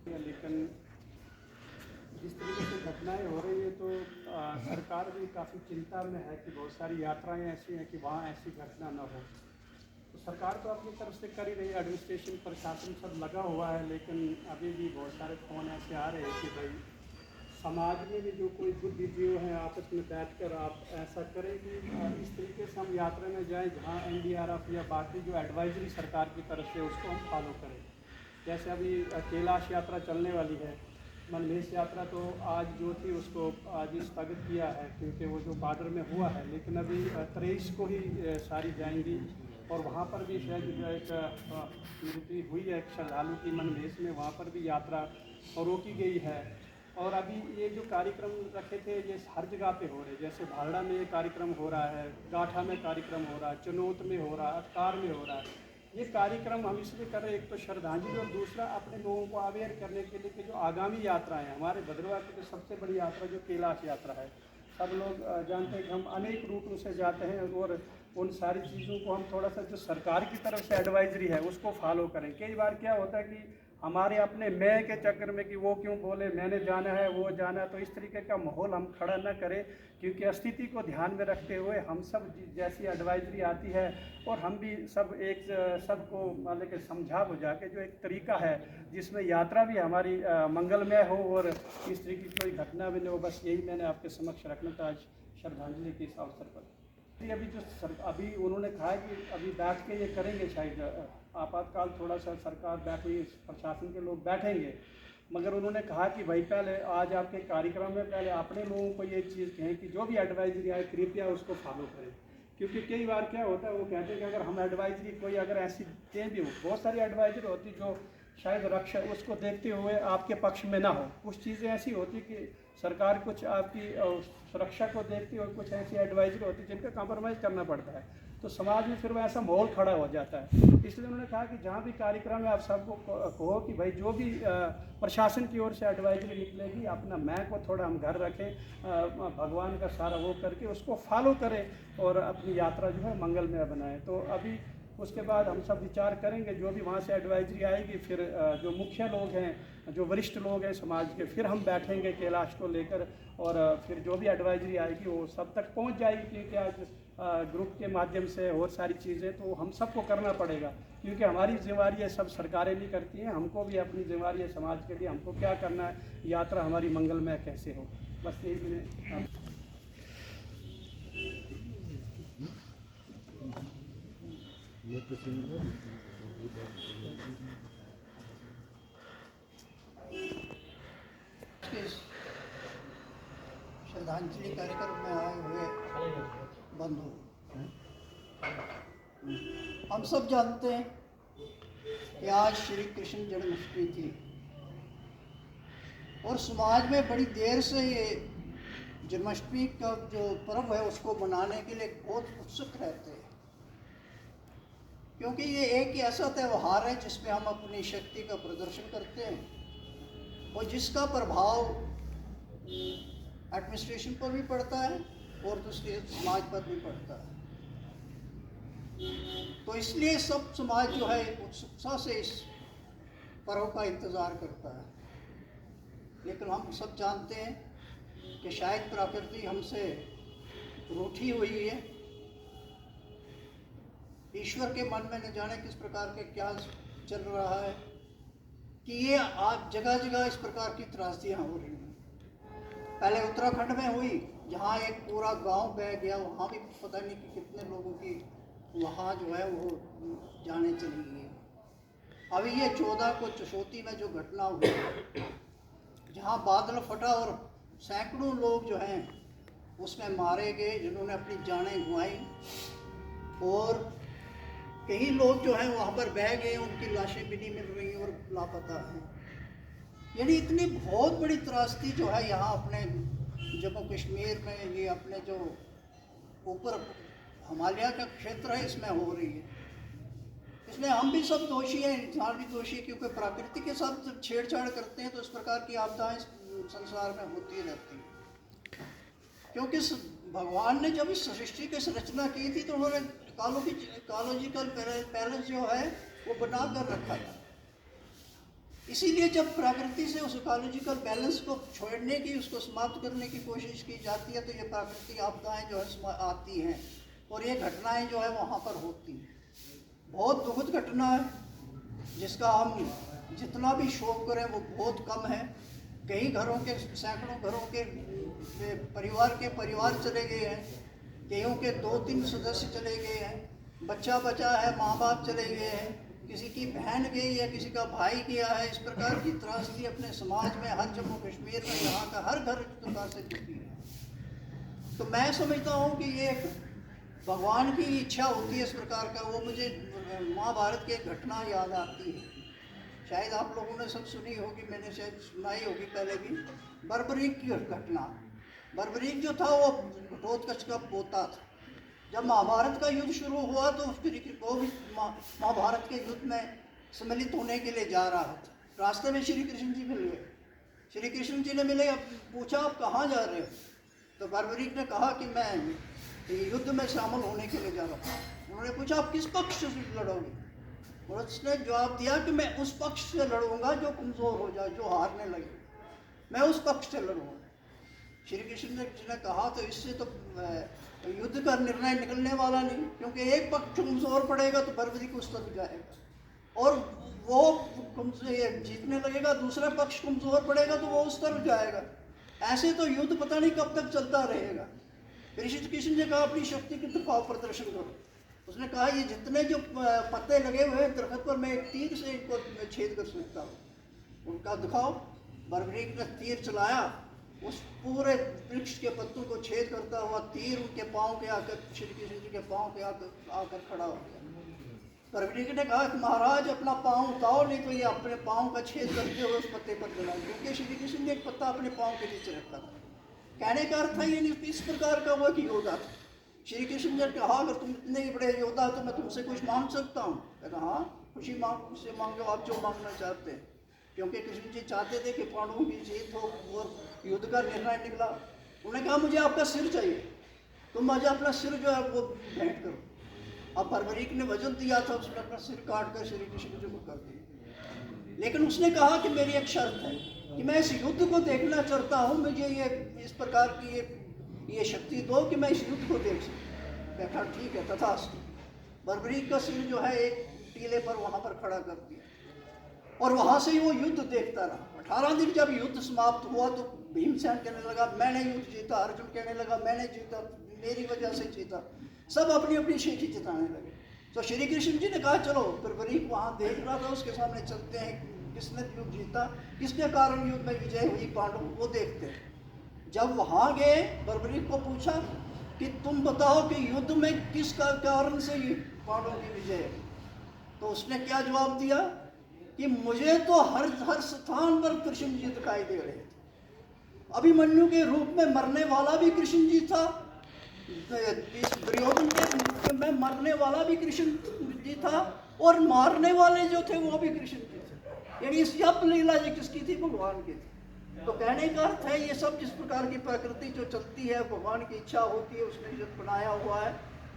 लेकिन जिस तरीके से घटनाएं हो रही है तो सरकार भी काफ़ी चिंता में है कि बहुत सारी यात्राएं ऐसी हैं कि वहाँ ऐसी घटना न हो। तो सरकार तो अपनी तरफ से कर ही रही है, एडमिनिस्ट्रेशन प्रशासन सब लगा हुआ है, लेकिन अभी भी बहुत सारे फ़ोन ऐसे आ रहे हैं कि भाई समाज में भी जो कोई बुद्धिजीवी हैं आपस में बैठकर आप ऐसा करें कि इस तरीके से हम यात्रा में जाएं जहां एनडीआरएफ या बाकी जो एडवाइजरी सरकार की तरफ से उसको हम फॉलो करें। जैसे अभी कैलाश यात्रा चलने वाली है, मनमेष यात्रा तो आज जो थी उसको आज ही स्थगित किया है क्योंकि वो जो बॉर्डर में हुआ है, लेकिन अभी 23 को ही सारी जाएंगी और वहाँ पर भी शायद जो एक मृत्यु हुई है एक श्रद्धालु की मनमेष में, वहाँ पर भी यात्रा रोकी गई है। और अभी ये जो कार्यक्रम रखे थे ये हर जगह पे हो रहे हैं, जैसे भालड़ा में ये कार्यक्रम हो रहा है, गाठा में कार्यक्रम हो रहा है, चनौत में हो रहा है, अटकार में हो रहा है। ये कार्यक्रम हम इसलिए कर रहे हैं, एक तो श्रद्धांजलि और दूसरा अपने लोगों को अवेयर करने के लिए कि जो आगामी यात्राएं हैं हमारे भद्रवाह की जो सबसे बड़ी यात्रा जो कैलाश यात्रा है, सब लोग जानते हैं कि हम अनेक रूटों से जाते हैं और उन सारी चीज़ों को हम थोड़ा सा जो सरकार की तरफ से एडवाइजरी है उसको फॉलो करें। कई बार क्या होता है कि हमारे अपने मैं के चक्कर में कि वो क्यों बोले, मैंने जाना है, वो जाना है, तो इस तरीके का माहौल हम खड़ा न करें, क्योंकि स्थिति को ध्यान में रखते हुए हम सब जैसी एडवाइजरी आती है और हम भी सब एक सबको मतलब कि समझा बुझा के जो एक तरीका है जिसमें यात्रा भी हमारी मंगलमय हो और इस तरीके की कोई घटना भी नहीं हो, बस यही मैंने आपके समक्ष रखना था आज श्रद्धांजलि के इस अवसर पर। अभी जो अभी उन्होंने कहा है कि अभी बैठ के ये करेंगे, शायद आपातकाल थोड़ा सा सरकार बैठ हुई, प्रशासन के लोग बैठेंगे, मगर उन्होंने कहा कि भाई पहले आज आपके कार्यक्रम में पहले अपने लोगों को ये चीज़ कहें कि जो भी एडवाइजरी आए कृपया उसको फॉलो करें। क्योंकि कई बार क्या होता है वो कहते हैं कि अगर हम एडवाइजरी कोई अगर ऐसी दें भी हो, बहुत सारी एडवाइजरी होती जो शायद रक्षा उसको देखते हुए आपके पक्ष में ना हो, कुछ चीज़ें ऐसी होती कि सरकार कुछ आपकी सुरक्षा को देखती हुए कुछ ऐसी एडवाइजरी होती है जिनका कॉम्प्रोमाइज़ करना पड़ता है, तो समाज में फिर वो ऐसा माहौल खड़ा हो जाता है। इसलिए उन्होंने कहा कि जहाँ भी कार्यक्रम है आप सबको कहो कि भाई जो भी प्रशासन की ओर से एडवाइजरी निकलेगी अपना मैं को थोड़ा हम घर रखें, भगवान का सारा वो करके उसको फॉलो करें और अपनी यात्रा जो है मंगलमय बनाएं। तो अभी उसके बाद हम सब विचार करेंगे, जो भी वहाँ से एडवाइजरी आएगी फिर जो मुखिया लोग हैं, जो वरिष्ठ लोग हैं समाज के, फिर हम बैठेंगे कैलाश को लेकर और फिर जो भी एडवाइजरी आएगी वो सब तक पहुँच जाएगी। क्योंकि आज ग्रुप के माध्यम से और सारी चीज़ें तो हम सबको करना पड़ेगा, क्योंकि हमारी जिम्मेवारी है, सब सरकारें नहीं करती हैं, हमको भी अपनी जिम्मेवारी है समाज के लिए, हमको क्या करना है, यात्रा हमारी मंगलमय कैसे हो, बस यही मैंने श्रद्धांजलि कार्यक्रम में आए हुए बंधु, हम सब जानते हैं कि आज श्री कृष्ण जन्माष्टमी थी और समाज में बड़ी देर से ये जन्माष्टमी का जो पर्व है उसको मनाने के लिए बहुत उत्सुक रहते हैं, क्योंकि ये एक ऐसा त्यौहार है जिसमें हम अपनी शक्ति का प्रदर्शन करते हैं और जिसका प्रभाव एडमिनिस्ट्रेशन पर भी पड़ता है और दूसरे समाज पर भी पड़ता है। तो इसलिए सब समाज जो है उत्सुकता से इस पर्व का इंतज़ार करता है, लेकिन हम सब जानते हैं कि शायद प्रकृति हमसे रूठी हुई है, ईश्वर के मन में न जाने किस प्रकार के क्या चल रहा है कि ये आज जगह जगह इस प्रकार की त्रासदियाँ हो रही हैं। पहले उत्तराखंड में हुई जहाँ एक पूरा गांव बह गया, वहाँ भी पता नहीं कि कितने लोगों की वहाँ जो है वो जाने चली गई। अभी ये 14 को चशोती में जो घटना हुई जहाँ बादल फटा और सैकड़ों लोग जो हैं उसमें मारे गए, जिन्होंने अपनी जानें गंवाई और कई लोग जो हैं वहाँ पर बह गए, उनकी लाशें भी नहीं मिल रही और लापता हैं। यानी इतनी बहुत बड़ी त्रासदी जो है यहाँ अपने जम्मू कश्मीर में, ये अपने जो ऊपर हिमालय का क्षेत्र है इसमें हो रही है। इसमें हम भी सब दोषी हैं, इंसान भी दोषी है, क्योंकि प्रकृति के साथ जब छेड़छाड़ करते हैं तो इस प्रकार की आपदाएं संसार में होती रहती हैं। क्योंकि भगवान ने जब इस सृष्टि की रचना की थी तो उन्होंने इकोलॉजिकल बैलेंस जो है वो बना कर रखा था। इसीलिए जब प्रकृति से उस इकोलॉजिकल बैलेंस को छोड़ने की, उसको समाप्त करने की कोशिश की जाती है, तो ये प्राकृतिक आपदाएं जो है आती हैं और ये घटनाएं जो है वहाँ पर होती हैं। बहुत दुखद घटना है जिसका हम जितना भी शोक करें वो बहुत कम है। कई घरों के, सैकड़ों घरों के परिवार चले गए हैं, कईयों के 2-3 सदस्य चले गए हैं, बच्चा बचा है, माँ बाप चले गए हैं, किसी की बहन गई है, किसी का भाई गया है। इस प्रकार की त्रासदी अपने समाज में, हर जम्मू कश्मीर में, यहाँ का हर घर इस प्रकार से दुखी है। तो मैं समझता हूँ कि ये भगवान की इच्छा होती है इस प्रकार का। वो मुझे महाभारत की एक घटना याद आती है, शायद आप लोगों ने सब सुनी होगी, मैंने शायद सुनाई होगी पहले भी। बर्बरीक की घटना। बर्बरीक जो था वो घटोत्कच का पोता था। जब महाभारत का युद्ध शुरू हुआ तो वो भी महाभारत के युद्ध में सम्मिलित होने के लिए जा रहा था। रास्ते में श्री कृष्ण जी मिल गए। श्री कृष्ण जी ने मिले, अब पूछा आप कहाँ जा रहे हो? तो बर्बरीक ने कहा कि मैं युद्ध में शामिल होने के लिए जा रहा हूँ। उन्होंने पूछा आप किस पक्ष से लड़ोगे? और उसने जवाब दिया कि मैं उस पक्ष से लड़ूंगा जो कमज़ोर हो जाए, जो हारने लगे, मैं उस पक्ष से लड़ूंगा। श्री कृष्ण जी ने कहा तो इससे तो युद्ध का निर्णय निकलने वाला नहीं, क्योंकि एक पक्ष कमज़ोर पड़ेगा तो बर्बरीक उस तरफ जाएगा और वो जीतने लगेगा, दूसरा पक्ष कमज़ोर पड़ेगा तो वो उस तरफ जाएगा। ऐसे तो युद्ध पता नहीं कब तक चलता रहेगा। फिर श्री कृष्ण ने कहा अपनी शक्ति की दिखाओ, प्रदर्शन करो। उसने कहा ये जितने जो पत्ते लगे हुए हैं दरख्त पर, मैं एक तीर से इनको छेद कर सकता हूँ, उनका दिखाओ। बर्बरीक ने तीर चलाया, उस पूरे वृक्ष के पत्तों को छेद करता हुआ तीर उनके पाँव के आकर, श्री कृष्ण जी के पाँव के आकर खड़ा हो गया। बर्बरीक ने कहा कि महाराज अपना पाँव उठाओ, नहीं तो ये अपने पाँव का छेद करते हुए उस पत्ते पर चला, क्योंकि श्री कृष्ण ने एक पत्ता अपने पाँव के नीचे रखा था। कहने का अर्थ था ये इस प्रकार का वो कि योद्धा था। श्री कृष्ण ने कहा अगर तुम इतने ही बड़े योद्धा तो मैं तुमसे कुछ मांग सकता हूँ? कहा हाँ, खुशी से मांगो, आप जो मांगना चाहते हैं। क्योंकि कृष्ण जी चाहते थे कि पांडवों की जीत हो और युद्ध का निर्णय निकला। उन्होंने कहा मुझे आपका सिर चाहिए, तुम मुझे अपना सिर जो है वो भेंट करो। अब बर्बरीक ने वजन दिया था, उसने अपना सिर काट कर श्री कृष्ण जी को कर दिया। लेकिन उसने कहा कि मेरी एक शर्त है कि मैं इस युद्ध को देखना चाहता हूँ, मुझे ये इस प्रकार की ये शक्ति दो कि मैं इस युद्ध को देख सकूँ। मैं कहा ठीक है, तथास्तु। बर्बरीक का सिर जो है एक टीले पर वहाँ पर खड़ा कर दिया और वहाँ से ही वो युद्ध देखता रहा। 18 दिन जब युद्ध समाप्त हुआ तो भीमसेन कहने लगा मैंने युद्ध जीता, अर्जुन कहने लगा मैंने जीता, मेरी वजह से जीता। सब अपनी अपनी शेखी जिताने लगे। तो श्री कृष्ण जी ने कहा चलो, बर्बरीक वहाँ देख रहा था, उसके सामने चलते हैं, किसने युद्ध जीता, किसके कारण युद्ध में विजय हुई पांडव, वो देखते हैं। जब वहाँ गए, बर्बरीक को पूछा कि तुम बताओ कि युद्ध में किस कारण से पांडवों की विजय है? तो उसने क्या जवाब दिया कि मुझे तो हर स्थान पर कृष्ण जी दिखाई दे रहे थे। अभिमन्यु के रूप में मरने वाला भी कृष्ण जी था, दुर्योधन के रूप में मरने वाला भी कृष्ण जी था और मारने वाले जो थे वो भी कृष्ण जी थे। यानी सब लीला जी किसकी थी? भगवान की थी। तो कहने का अर्थ है ये सब जिस प्रकार की प्रकृति जो चलती है, भगवान की इच्छा होती है, उसने जो बनाया हुआ है,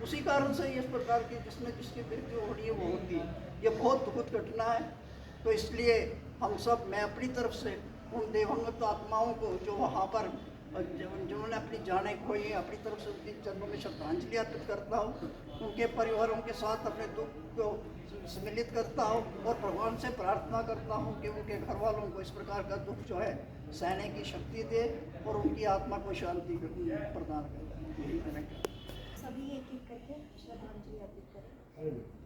उसी कारण से इस प्रकार की जिसकी मृत्यु हो रही है वो होती है। ये बहुत दुखद घटना है। तो इसलिए हम सब, मैं अपनी तरफ से उन देवंगत आत्माओं को जो वहाँ पर जिन्होंने अपनी जानें खोई हैं, अपनी तरफ से उनके चरणों में श्रद्धांजलि अर्पित करता हूँ। उनके परिवारों के साथ अपने दुख को सम्मिलित करता हूँ और भगवान से प्रार्थना करता हूँ कि उनके घर वालों को इस प्रकार का दुख जो है सहने की शक्ति दे और उनकी आत्मा को शांति प्रदान करे। यही मैंने कहा। सभी एक एक करके श्रद्धांजलि अर्पित करें।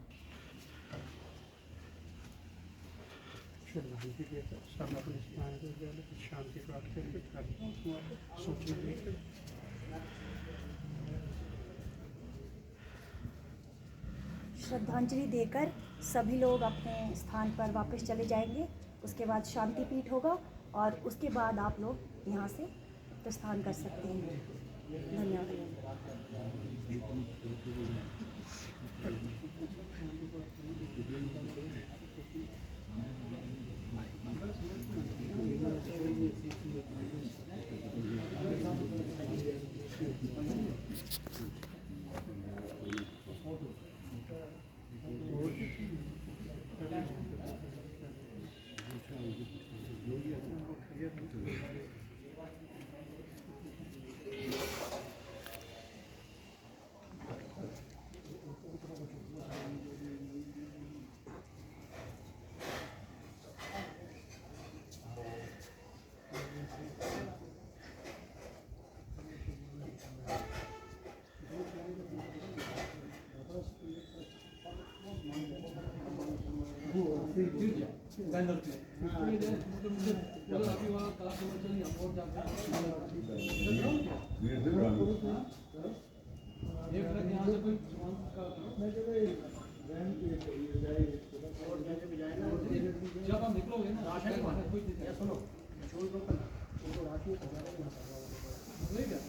श्रद्धांजलि देकर सब अपने स्नान को शांति प्राप्त करके सूचना देकर श्रद्धांजलि देकर सभी लोग अपने स्थान पर वापस चले जाएंगे। उसके बाद शांति पीठ होगा और उसके बाद आप लोग यहाँ से प्रस्थान कर सकते हैं। धन्यवाद। बैनर पे मतलब अभी वहाँ कला समर्थन या और जाके एक तरह यहाँ से कोई सामान का जब आप निकलोगे ना कोई सुनो नहीं क्या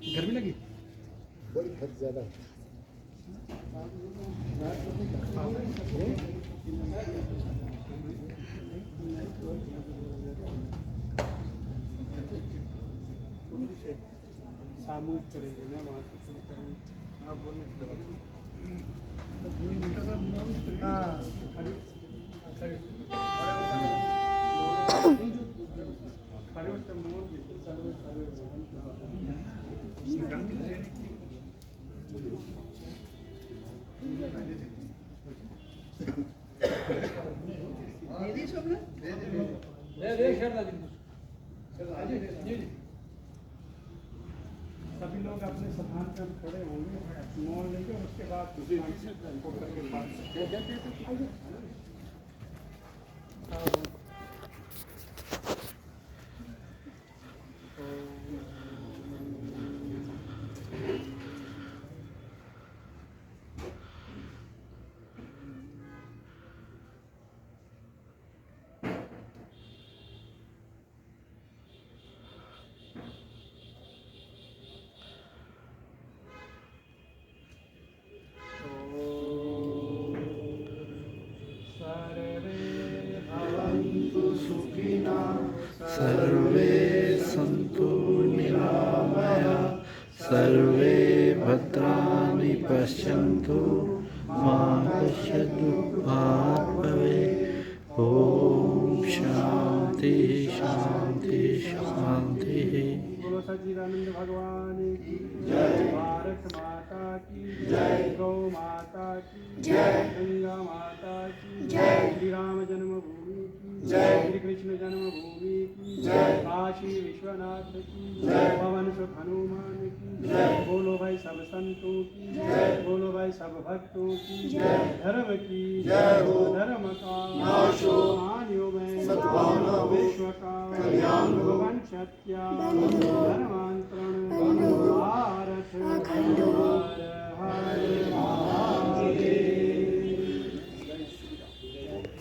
गर्मी लगी बड़ी हद ज़्यादा सामूहिक करेंगे ना वहाँ से शुरू करेंगे आप बोलने दीदी सब ने सभी लोग अपने स्थान पर खड़े होंगे मौन लेंगे और उसके बाद रिपोर्टर के पास सर्वे सन्तु निरामया सर्वे भद्राणि पश्यन्तु मा कश्चित् दुःखात् भवेत् ॐ शान्ति शान्ति शान्तिः। बोलो सच्चिदानंद भगवान की जय, भारत माता की जय, गौ माता की जय, गंगा माता की जय, श्री राम जन्मभूमि की जय, श्री कृष्ण जन्मभूमि की जय, काशी विश्वनाथ की जय, पवन सुत हनुमान की जय, बोलो भाई सब संतों की जय, बोलो भाई सब भक्तों की जय, धर्म की जय हो, धर्म का नाश हो, में विश्व का कल्याण, भगवान सत्या